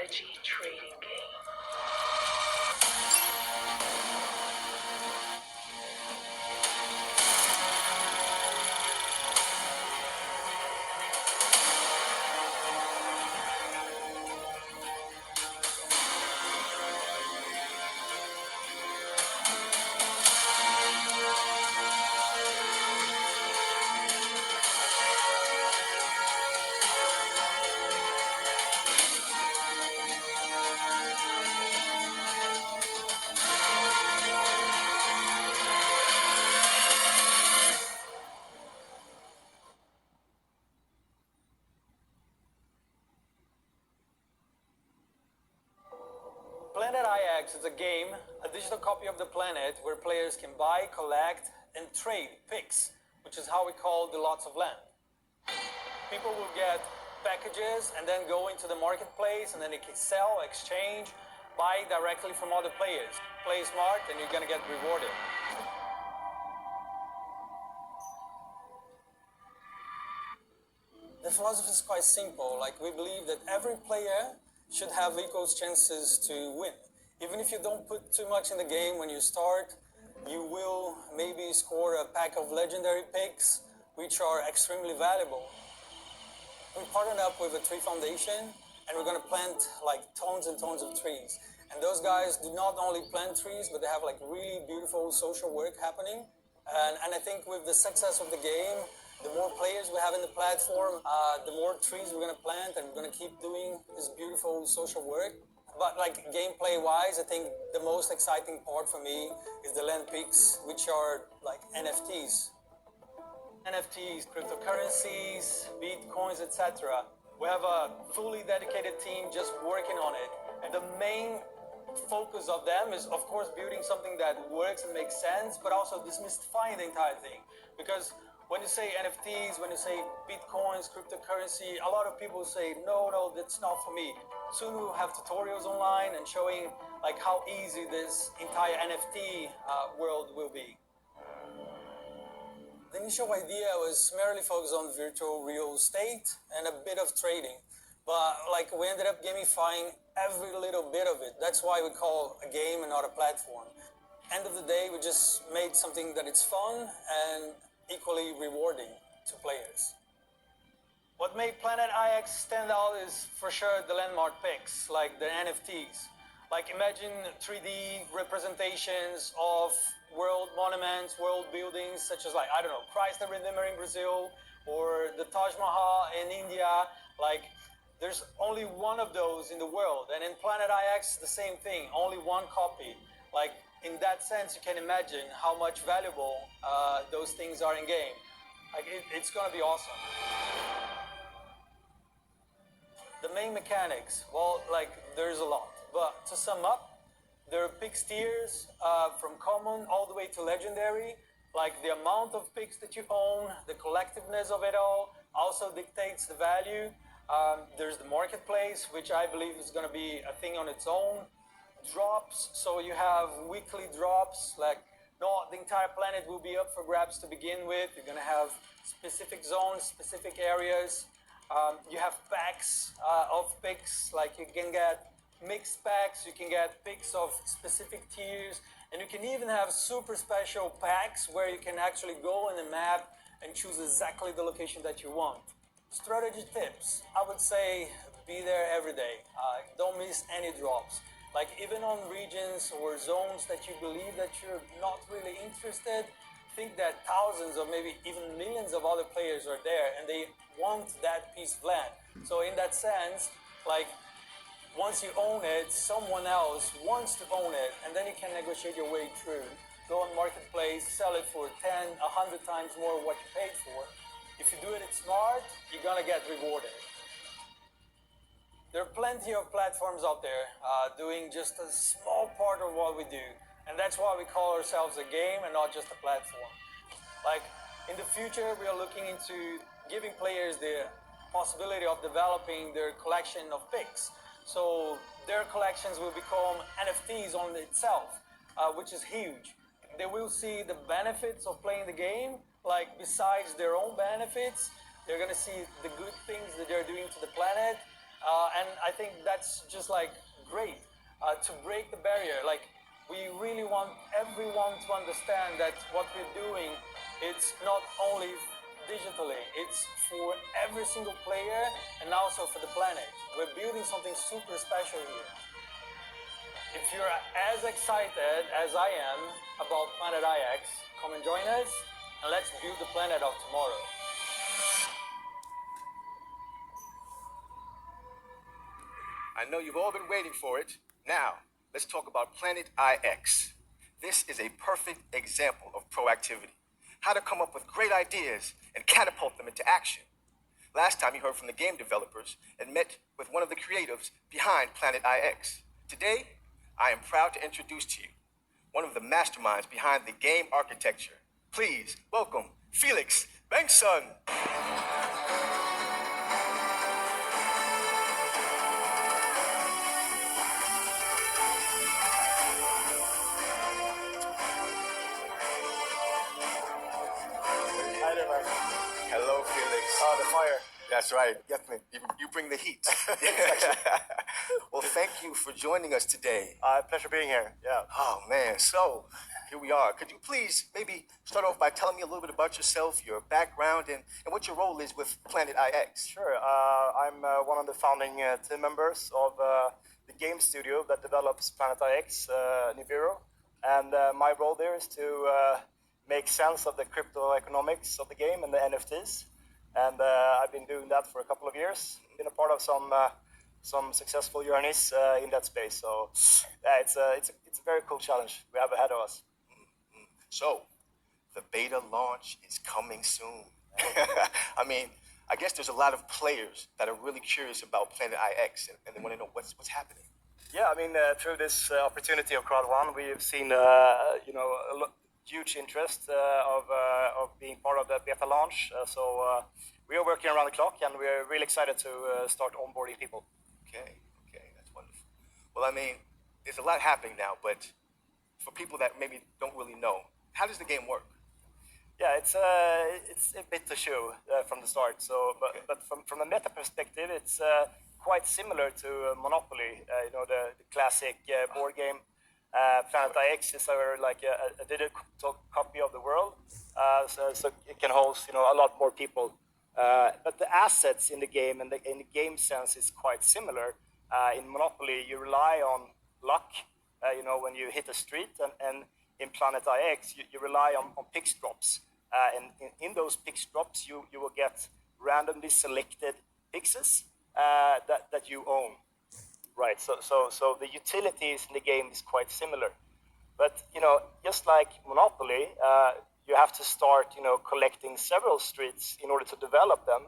strategy trading game. planetIX is a game, a digital copy of the planet where players can buy, collect, and trade PIX, which is how we call the lots of land. People will get packages and then go into the marketplace, and then they can sell, exchange, buy directly from other players. Play smart and you're gonna get rewarded. The philosophy is quite simple. Like, we believe that every player should have equal chances to win. Even if you don't put too much in the game when you start, you will maybe score a pack of legendary picks, which are extremely valuable. We partnered up with a tree foundation, and we're going to plant like tons and tons of trees. And those guys do not only plant trees, but they have like really beautiful social work happening. And I think with the success of the game, the more players we have in the platform, the more trees we're going to plant, and we're going to keep doing this beautiful social work. But like gameplay-wise, I think the most exciting part for me is the landowner, which are like NFTs. NFTs, cryptocurrencies, bitcoins, etc. We have a fully dedicated team just working on it. And the main focus of them is, of course, building something that works and makes sense, but also demystifying the entire thing. Because when you say NFTs, when you say bitcoins, cryptocurrency, a lot of people say, no, that's not for me. Soon we'll have tutorials online and showing like how easy this entire NFT world will be. The initial idea was merely focused on virtual real estate and a bit of trading. But like we ended up gamifying every little bit of it. That's why we call a game and not a platform. End of the day, we just made something that is fun and equally rewarding to players. What made planetIX stand out is for sure the landmark picks, like the NFTs. Like imagine 3D representations of world monuments, world buildings, such as like, I don't know, Christ the Redeemer in Brazil, or the Taj Mahal in India. Like there's only one of those in the world. And in planetIX, the same thing, only one copy. Like in that sense, you can imagine how much valuable those things are in game. Like it's gonna be awesome. The main mechanics, well, like there's a lot, but to sum up, there are picks tiers from common all the way to legendary. Like the amount of picks that you own, the collectiveness of it all also dictates the value. There's the marketplace, which I believe is going to be a thing on its own. Drops, so you have weekly drops, like not the entire planet will be up for grabs to begin with. You're going to have specific zones, specific areas. You have packs of picks, like you can get mixed packs, you can get picks of specific tiers, and you can even have super special packs where you can actually go in the map and choose exactly the location that you want. Strategy tips, I would say be there every day. Don't miss any drops. Like even on regions or zones that you believe that you're not really interested, think that thousands or maybe even millions of other players are there and they want that piece of land. So in that sense, like once you own it, someone else wants to own it, and then you can negotiate your way through. Go on marketplace, sell it for 10, 100 times more what you paid for. If you do it smart, you're gonna get rewarded. There are plenty of platforms out there doing just a small part of what we do. And that's why we call ourselves a game and not just a platform. Like in the future, we are looking into giving players the possibility of developing their collection of picks. So their collections will become NFTs on itself, which is huge. They will see the benefits of playing the game, like besides their own benefits, they're gonna see the good things that they're doing to the planet. And I think that's just like great to break the barrier. Like we really want everyone to understand that what we're doing, it's not only digitally, it's for every single player and also for the planet. We're building something super special here. If you're as excited as I am about planetIX, come and join us and let's build the planet of tomorrow. I know you've all been waiting for it. Now, let's talk about planetIX. This is a perfect example of proactivity. How to come up with great ideas and catapult them into action. Last time you heard from the game developers and met with one of the creatives behind planetIX. Today, I am proud to introduce to you one of the masterminds behind the game architecture. Please welcome Felix Bengtsson. Hi there, man. Hello, Felix. Oh, the fire. That's right. Get me. You bring the heat. Well, thank you for joining us today. Pleasure being here. Yeah. Oh, man. So, here we are. Could you please maybe start off by telling me a little bit about yourself, your background, and what your role is with planetIX? Sure. I'm one of the founding team members of the game studio that develops planetIX, Nibiru. And my role there is to make sense of the crypto economics of the game and the NFTs. And I've been doing that for a couple of years. Been a part of some successful journeys in that space. So yeah, it's a very cool challenge we have ahead of us. So, the beta launch is coming soon. I mean, I guess there's a lot of players that are really curious about planetIX and they want to know what's happening. Yeah, I mean, through this opportunity of Crowd One, we've seen huge interest of being part of the beta launch. So we are working around the clock, and we're really excited to start onboarding people. Okay, that's wonderful. Well, I mean, there's a lot happening now, but for people that maybe don't really know, how does the game work? Yeah, it's a bit to show from the start. So, but from a meta perspective, it's quite similar to Monopoly. The classic board game. planetIX is a digital copy of the world, so it can host a lot more people. But the assets in the game and in the game sense is quite similar. In Monopoly, you rely on luck. When you hit a street, and in planetIX, you rely on pix drops. And in those pix drops, you will get randomly selected pixes that you own. Right. So the utilities in the game is quite similar. But just like Monopoly, you have to start collecting several streets in order to develop them.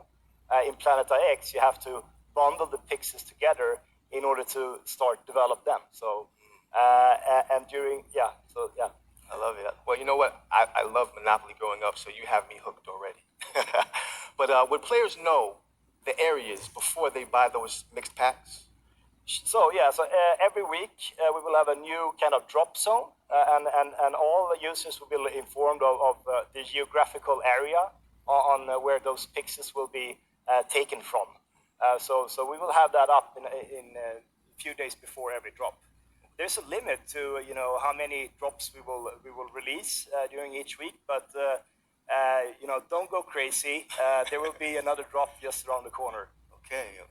In planetIX, you have to bundle the pixels together in order to start develop them. So I love it. Well, you know what? I love Monopoly growing up, so you have me hooked already. But would players know the areas before they buy those mixed packs? So every week we will have a new kind of drop zone, and all the users will be informed of the geographical area on where those pixels will be taken from. So we will have that up in a few days before every drop. There's a limit to how many drops we will release during each week, but don't go crazy. There will be another drop just around the corner. Okay.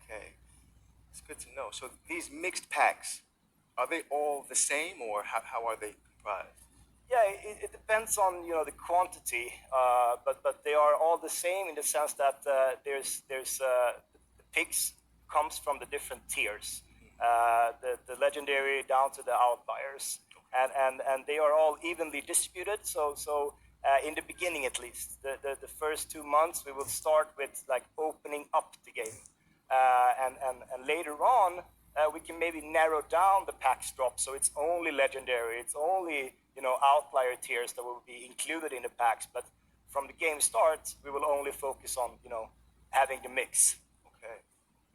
It's good to know. So these mixed packs, are they all the same, or how are they comprised? Yeah, it depends on the quantity, but they are all the same in the sense that there's the picks comes from the different tiers, the legendary down to the outliers, and they are all evenly distributed. So in the beginning, at least, the first 2 months, we will start with opening up the game. And later on, we can maybe narrow down the packs drop, so it's only legendary, it's only outlier tiers that will be included in the packs. But from the game start, we will only focus on having the mix. Okay.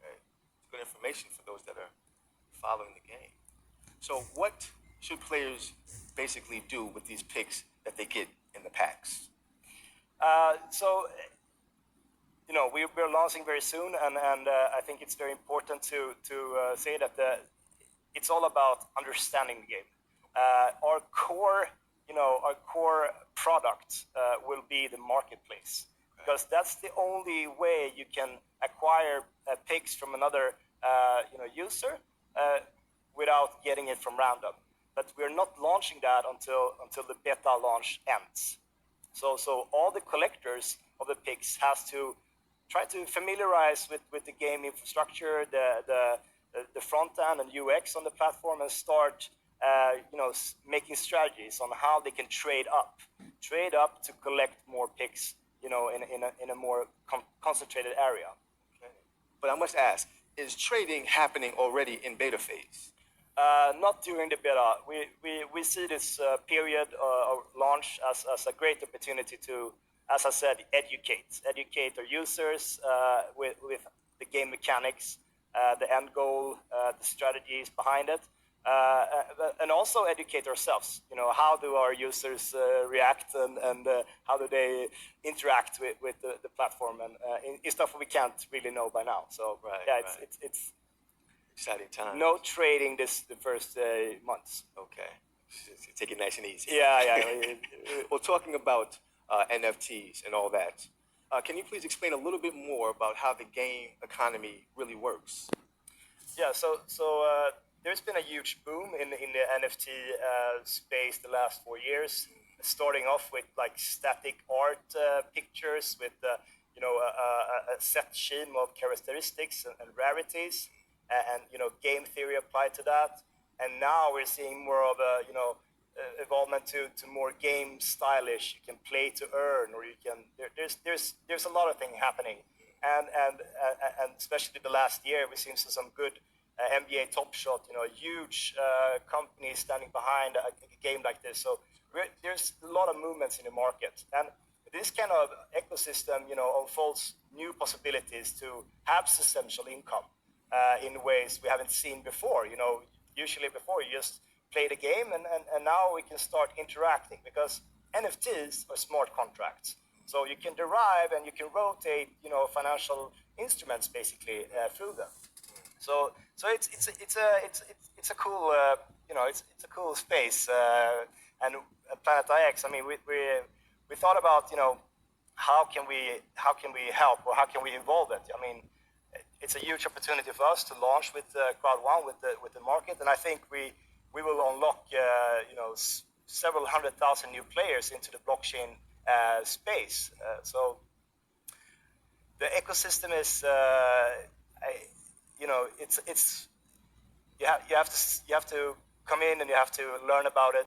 It's good information for those that are following the game. So what should players basically do with these picks that they get in the packs? So we're launching very soon, and I think it's very important to say that it's all about understanding the game. Our core product will be the marketplace, because that's the only way you can acquire picks from another user without getting it from random. But we're not launching that until the beta launch ends. So all the collectors of the picks has to try to familiarize with the game infrastructure, the front end and UX on the platform, and start making strategies on how they can trade up to collect more picks, in a more concentrated area. Okay. But I must ask, is trading happening already in beta phase? Not during the beta. We see this period of launch as a great opportunity to, as I said, educate our users with the game mechanics, the end goal, the strategies behind it, and also educate ourselves. How do our users react, and how do they interact with the platform, and in stuff we can't really know by now. So it's exciting time. No trading the first months. Okay, take it nice and easy. Yeah. Well, talking about NFTs and all that, can you please explain a little bit more about how the game economy really works? Yeah, so there's been a huge boom in the NFT space the last 4 years, starting off with like static art pictures with a set scheme of characteristics and rarities, and game theory applied to that. And now we're seeing more of a evolvement to more game stylish. You can play to earn, or you can there's a lot of things happening, and especially the last year we've seen some good NBA Top Shot, a huge company standing behind a game like this. So there's a lot of movements in the market, and this kind of ecosystem unfolds new possibilities to have substantial income in ways we haven't seen before. Usually before you just play the game, and now we can start interacting, because NFTs are smart contracts. So you can derive and you can rotate, financial instruments basically through them. So it's a cool it's a cool space, and planetIX. I mean, we thought about how can we help, or how can we evolve it. I mean, it's a huge opportunity for us to launch with Crowd One with the market, and I think we will unlock several 100,000 new players into the blockchain space. So the ecosystem is it's you have to come in, and you have to learn about it,